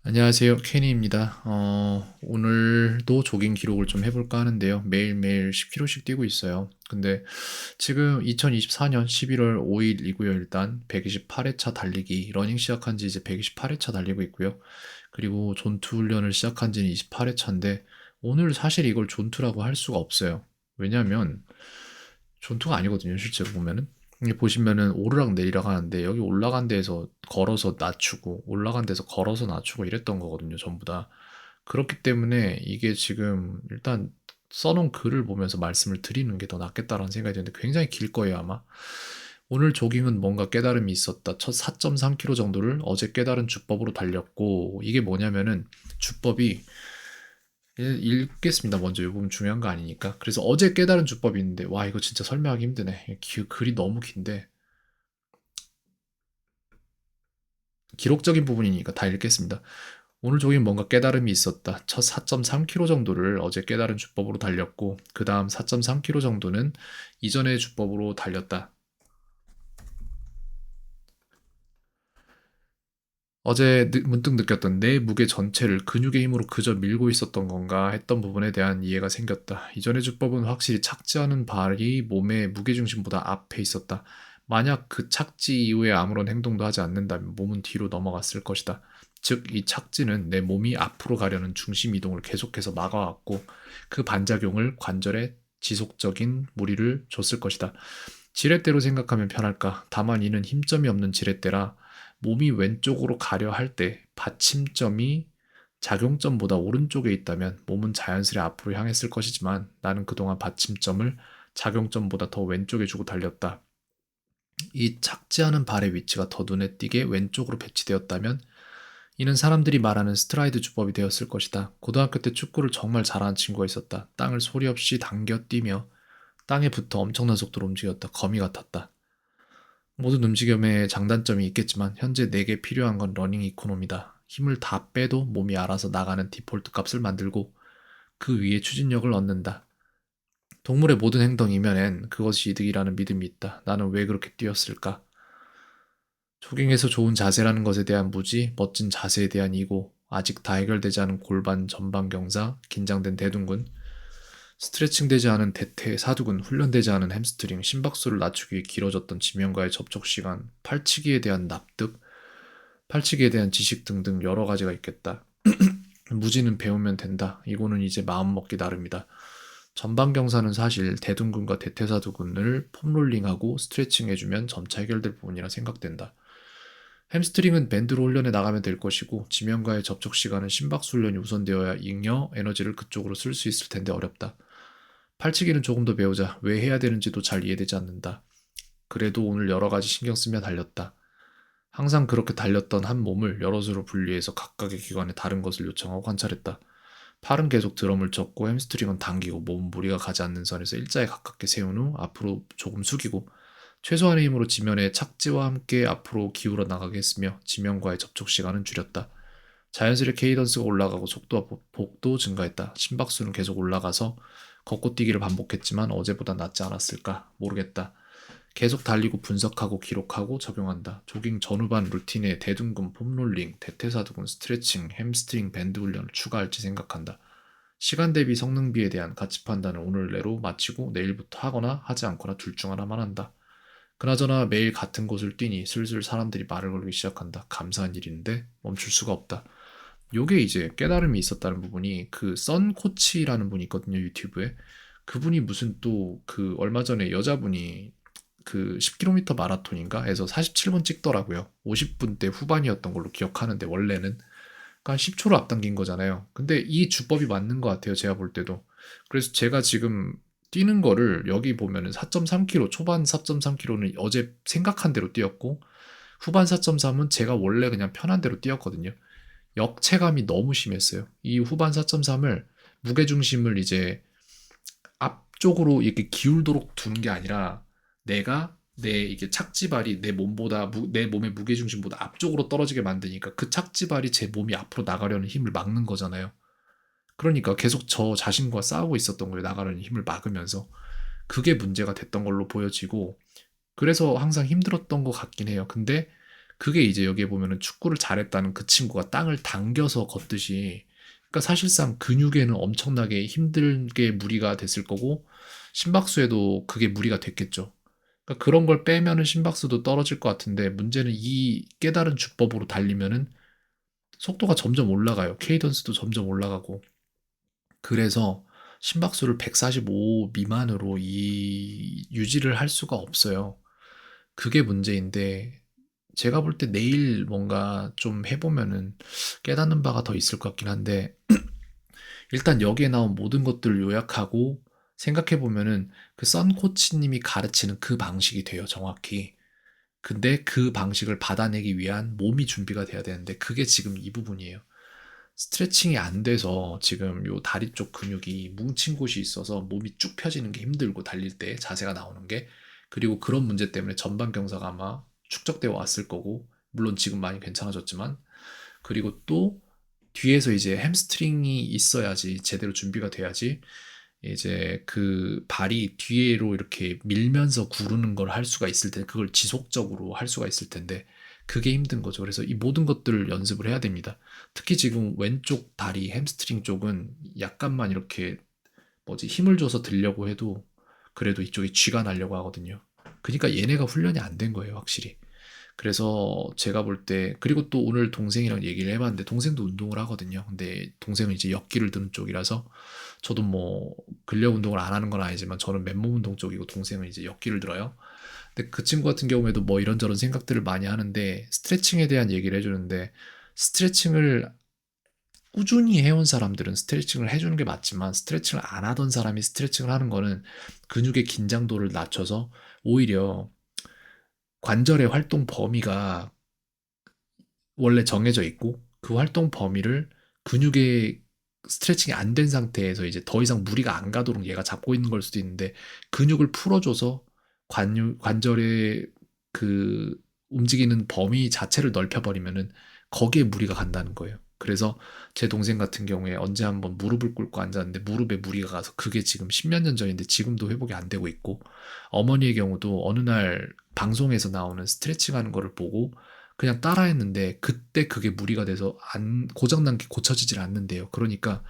안녕하세요. 케니입니다. 오늘도 조깅 기록을 좀 해볼까 하는데요. 매일매일 10km씩 뛰고 있어요. 근데 지금 2024년 11월 5일이고요. 일단 128회차 달리기, 러닝 시작한 지 이제 128회차 달리고 있고요. 그리고 존투 훈련을 시작한 지는 28회차인데 오늘 사실 이걸 존투라고 할 수가 없어요. 왜냐면 존투가 아니거든요. 실제로 보면은. 이게 보시면은 오르락 내리락 하는데 여기 올라간 데에서 걸어서 낮추고 올라간 데서 걸어서 낮추고 이랬던 거거든요. 전부 다. 그렇기 때문에 이게 지금 일단 써놓은 글을 보면서 말씀을 드리는 게 더 낫겠다라는 생각이 드는데 굉장히 길 거예요, 아마. 오늘 조깅은 뭔가 깨달음이 있었다. 첫 4.3km 정도를 어제 깨달은 주법으로 달렸고, 이게 뭐냐면은 주법이 읽겠습니다. 먼저. 이 부분 중요한 거 아니니까. 그래서 어제 깨달은 주법이 있는데, 와, 이거 진짜 설명하기 힘드네. 글이 너무 긴데, 기록적인 부분이니까 다 읽겠습니다. 오늘 조깅 뭔가 깨달음이 있었다. 첫 4.3km 정도를 어제 깨달은 주법으로 달렸고, 그 다음 4.3km 정도는 이전의 주법으로 달렸다. 어제 문득 느꼈던 내 무게 전체를 근육의 힘으로 그저 밀고 있었던 건가 했던 부분에 대한 이해가 생겼다. 이전의 주법은 확실히 착지하는 발이 몸의 무게중심보다 앞에 있었다. 만약 그 착지 이후에 아무런 행동도 하지 않는다면 몸은 뒤로 넘어갔을 것이다. 즉, 이 착지는 내 몸이 앞으로 가려는 중심 이동을 계속해서 막아왔고 그 반작용을 관절에 지속적인 무리를 줬을 것이다. 지렛대로 생각하면 편할까? 다만 이는 힘점이 없는 지렛대라 몸이 왼쪽으로 가려 할 때 받침점이 작용점보다 오른쪽에 있다면 몸은 자연스레 앞으로 향했을 것이지만 나는 그동안 받침점을 작용점보다 더 왼쪽에 주고 달렸다. 이 착지하는 발의 위치가 더 눈에 띄게 왼쪽으로 배치되었다면 이는 사람들이 말하는 스트라이드 주법이 되었을 것이다. 고등학교 때 축구를 정말 잘하는 친구가 있었다. 땅을 소리 없이 당겨 뛰며 땅에 붙어 엄청난 속도로 움직였다. 거미 같았다. 모든 움직임에 장단점이 있겠지만 현재 내게 필요한 건 러닝 이코노미다. 힘을 다 빼도 몸이 알아서 나가는 디폴트 값을 만들고 그 위에 추진력을 얻는다. 동물의 모든 행동 이면엔 그것이 이득이라는 믿음이 있다. 나는 왜 그렇게 뛰었을까? 조깅에서 좋은 자세라는 것에 대한 무지, 멋진 자세에 대한 이고, 아직 다 해결되지 않은 골반 전방 경사, 긴장된 대둔근, 스트레칭 되지 않은 대퇴, 사두근, 훈련되지 않은 햄스트링, 심박수를 낮추기 위해 길어졌던 지면과의 접촉 시간, 팔치기에 대한 납득, 팔치기에 대한 지식 등등 여러 가지가 있겠다. 무지는 배우면 된다. 이거는 이제 마음먹기 나름이다. 전방경사는 사실 대둔근과 대퇴사두근을 폼롤링하고 스트레칭 해주면 점차 해결될 부분이라 생각된다. 햄스트링은 밴드로 훈련해 나가면 될 것이고 지면과의 접촉 시간은 심박수 훈련이 우선되어야 잉여 에너지를 그쪽으로 쓸 수 있을 텐데 어렵다. 팔치기는 조금 더 배우자. 왜 해야 되는지도 잘 이해되지 않는다. 그래도 오늘 여러 가지 신경 쓰며 달렸다. 항상 그렇게 달렸던 한 몸을 여럿으로 분리해서 각각의 기관에 다른 것을 요청하고 관찰했다. 팔은 계속 드럼을 쳤고 햄스트링은 당기고 몸은 무리가 가지 않는 선에서 일자에 가깝게 세운 후 앞으로 조금 숙이고 최소한의 힘으로 지면의 착지와 함께 앞으로 기울어 나가게 했으며 지면과의 접촉 시간은 줄였다. 자연스레 케이던스가 올라가고 속도와 복도 증가했다. 심박수는 계속 올라가서 걷고 뛰기를 반복했지만 어제보다 낫지 않았을까? 모르겠다. 계속 달리고 분석하고 기록하고 적용한다. 조깅 전후반 루틴에 대둔근, 폼롤링, 대퇴사두근, 스트레칭, 햄스트링 밴드 훈련을 추가할지 생각한다. 시간 대비 성능비에 대한 가치 판단을 오늘 내로 마치고 내일부터 하거나 하지 않거나 둘 중 하나만 한다. 그나저나 매일 같은 곳을 뛰니 슬슬 사람들이 말을 걸기 시작한다. 감사한 일인데 멈출 수가 없다. 요게 이제 깨달음이 있었다는 부분이 그 썬코치라는 분이 있거든요, 유튜브에. 그분이 무슨 또 그 얼마 전에 여자분이 그 10km 마라톤인가 해서 47분 찍더라고요. 50분대 후반이었던 걸로 기억하는데 원래는 그러니까 10초로 앞당긴 거잖아요. 근데 이 주법이 맞는 것 같아요. 제가 볼 때도. 그래서 제가 지금 뛰는 거를 여기 보면은 4.3km, 초반 4.3km는 어제 생각한 대로 뛰었고 후반 4.3은 제가 원래 그냥 편한 대로 뛰었거든요. 역체감이 너무 심했어요. 이 후반 4.3을 무게중심을 이제 앞쪽으로 이렇게 기울도록 두는 게 아니라 내가 내 이게 착지발이 내 몸보다 내 몸의 무게중심보다 앞쪽으로 떨어지게 만드니까 그 착지발이 제 몸이 앞으로 나가려는 힘을 막는 거잖아요. 그러니까 계속 저 자신과 싸우고 있었던 거예요. 나가려는 힘을 막으면서. 그게 문제가 됐던 걸로 보여지고 그래서 항상 힘들었던 것 같긴 해요. 근데 그게 이제 여기에 보면은 축구를 잘했다는 그 친구가 땅을 당겨서 걷듯이, 그러니까 사실상 근육에는 엄청나게 힘들게 무리가 됐을 거고 심박수에도 그게 무리가 됐겠죠. 그러니까 그런 걸 빼면은 심박수도 떨어질 것 같은데, 문제는 이 깨달은 주법으로 달리면은 속도가 점점 올라가요. 케이던스도 점점 올라가고. 그래서 심박수를 145 미만으로 유지를 할 수가 없어요. 그게 문제인데, 제가 볼 때 내일 뭔가 좀 해보면은 깨닫는 바가 더 있을 것 같긴 한데, 일단 여기에 나온 모든 것들을 요약하고 생각해보면은 그 선 코치님이 가르치는 그 방식이 돼요, 정확히. 근데 그 방식을 받아내기 위한 몸이 준비가 돼야 되는데, 그게 지금 이 부분이에요. 스트레칭이 안 돼서 지금 요 다리 쪽 근육이 뭉친 곳이 있어서 몸이 쭉 펴지는 게 힘들고, 달릴 때 자세가 나오는 게. 그리고 그런 문제 때문에 전방 경사가 아마 축적되어 왔을 거고, 물론 지금 많이 괜찮아졌지만. 그리고 또 뒤에서 이제 햄스트링이 있어야지, 제대로 준비가 돼야지 이제 그 발이 뒤로 이렇게 밀면서 구르는 걸 할 수가 있을 텐데, 그걸 지속적으로 할 수가 있을 텐데 그게 힘든 거죠. 그래서 이 모든 것들을 연습을 해야 됩니다. 특히 지금 왼쪽 다리 햄스트링 쪽은 약간만 이렇게 뭐지 힘을 줘서 들려고 해도 그래도 이쪽이 쥐가 나려고 하거든요. 그러니까 얘네가 훈련이 안 된 거예요, 확실히. 그래서 제가 볼 때, 그리고 또 오늘 동생이랑 얘기를 해봤는데 동생도 운동을 하거든요. 근데 동생은 이제 역기를 드는 쪽이라서, 저도 뭐 근력 운동을 안 하는 건 아니지만 저는 맨몸 운동 쪽이고 동생은 이제 역기를 들어요. 근데 그 친구 같은 경우에도 뭐 이런저런 생각들을 많이 하는데 스트레칭에 대한 얘기를 해주는데, 스트레칭을 꾸준히 해온 사람들은 스트레칭을 해주는 게 맞지만, 스트레칭을 안 하던 사람이 스트레칭을 하는 거는 근육의 긴장도를 낮춰서 오히려 관절의 활동 범위가 원래 정해져 있고, 그 활동 범위를 근육의 스트레칭이 안 된 상태에서 이제 더 이상 무리가 안 가도록 얘가 잡고 있는 걸 수도 있는데, 근육을 풀어줘서 관절의 그 움직이는 범위 자체를 넓혀버리면은 거기에 무리가 간다는 거예요. 그래서 제 동생 같은 경우에 언제 한번 무릎을 꿇고 앉았는데 무릎에 무리가 가서, 그게 지금 십몇 년 전인데 지금도 회복이 안 되고 있고, 어머니의 경우도 어느 날 방송에서 나오는 스트레칭 하는 거를 보고 그냥 따라했는데 그때 그게 무리가 돼서 안 고장난 게 고쳐지질 않는데요. 그러니까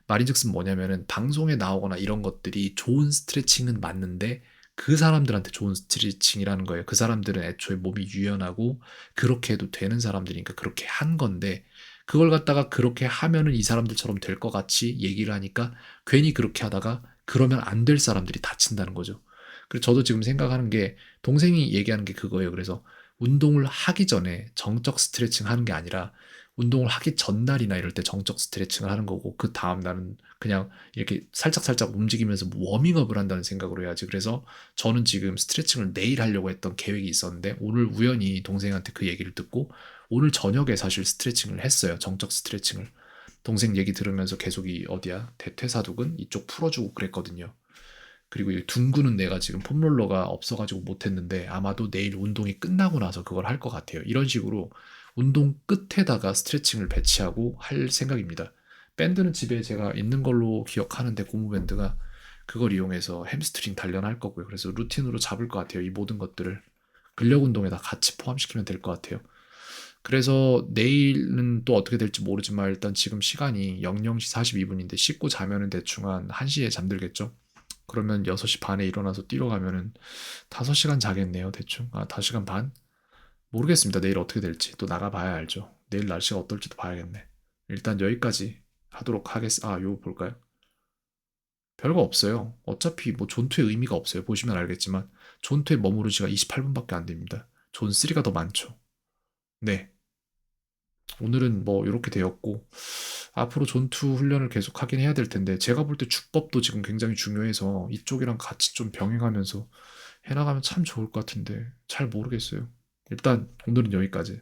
말인즉슨 뭐냐면은, 방송에 나오거나 이런 것들이 좋은 스트레칭은 맞는데 그 사람들한테 좋은 스트레칭이라는 거예요. 그 사람들은 애초에 몸이 유연하고 그렇게 해도 되는 사람들이니까 그렇게 한 건데, 그걸 갖다가 그렇게 하면은 이 사람들처럼 될 것 같이 얘기를 하니까 괜히 그렇게 하다가 그러면 안 될 사람들이 다친다는 거죠. 그래서 저도 지금 생각하는 게, 동생이 얘기하는 게 그거예요. 그래서 운동을 하기 전에 정적 스트레칭 하는 게 아니라 운동을 하기 전날이나 이럴 때 정적 스트레칭을 하는 거고, 그 다음 날은 그냥 이렇게 살짝살짝 움직이면서 워밍업을 한다는 생각으로 해야지. 그래서 저는 지금 스트레칭을 내일 하려고 했던 계획이 있었는데, 오늘 우연히 동생한테 그 얘기를 듣고 오늘 저녁에 사실 스트레칭을 했어요. 정적 스트레칭을. 동생 얘기 들으면서 계속 이 어디야? 대퇴사두근 이쪽 풀어주고 그랬거든요. 그리고 이 둔근은 내가 지금 폼롤러가 없어가지고 못했는데 아마도 내일 운동이 끝나고 나서 그걸 할 것 같아요. 이런 식으로 운동 끝에다가 스트레칭을 배치하고 할 생각입니다. 밴드는 집에 제가 있는 걸로 기억하는데, 고무밴드가, 그걸 이용해서 햄스트링 단련할 거고요. 그래서 루틴으로 잡을 것 같아요. 이 모든 것들을 근력 운동에다 같이 포함시키면 될 것 같아요. 그래서 내일은 또 어떻게 될지 모르지만, 일단 지금 시간이 00시 42분인데 씻고 자면은 대충 한 1시에 잠들겠죠? 그러면 6시 반에 일어나서 뛰러 가면은 5시간 자겠네요, 대충. 아, 5시간 반? 모르겠습니다. 내일 어떻게 될지. 또 나가봐야 알죠. 내일 날씨가 어떨지도 봐야겠네. 일단 여기까지 하도록 요 볼까요? 별거 없어요. 어차피 뭐 존투의 의미가 없어요. 보시면 알겠지만, 존투에 머무른 시간 28분밖에 안 됩니다. 존3가 더 많죠. 네. 오늘은 뭐 이렇게 되었고, 앞으로 전투 훈련을 계속 하긴 해야 될 텐데, 제가 볼 때 주법도 지금 굉장히 중요해서 이쪽이랑 같이 좀 병행하면서 해나가면 참 좋을 것 같은데 잘 모르겠어요. 일단 오늘은 여기까지.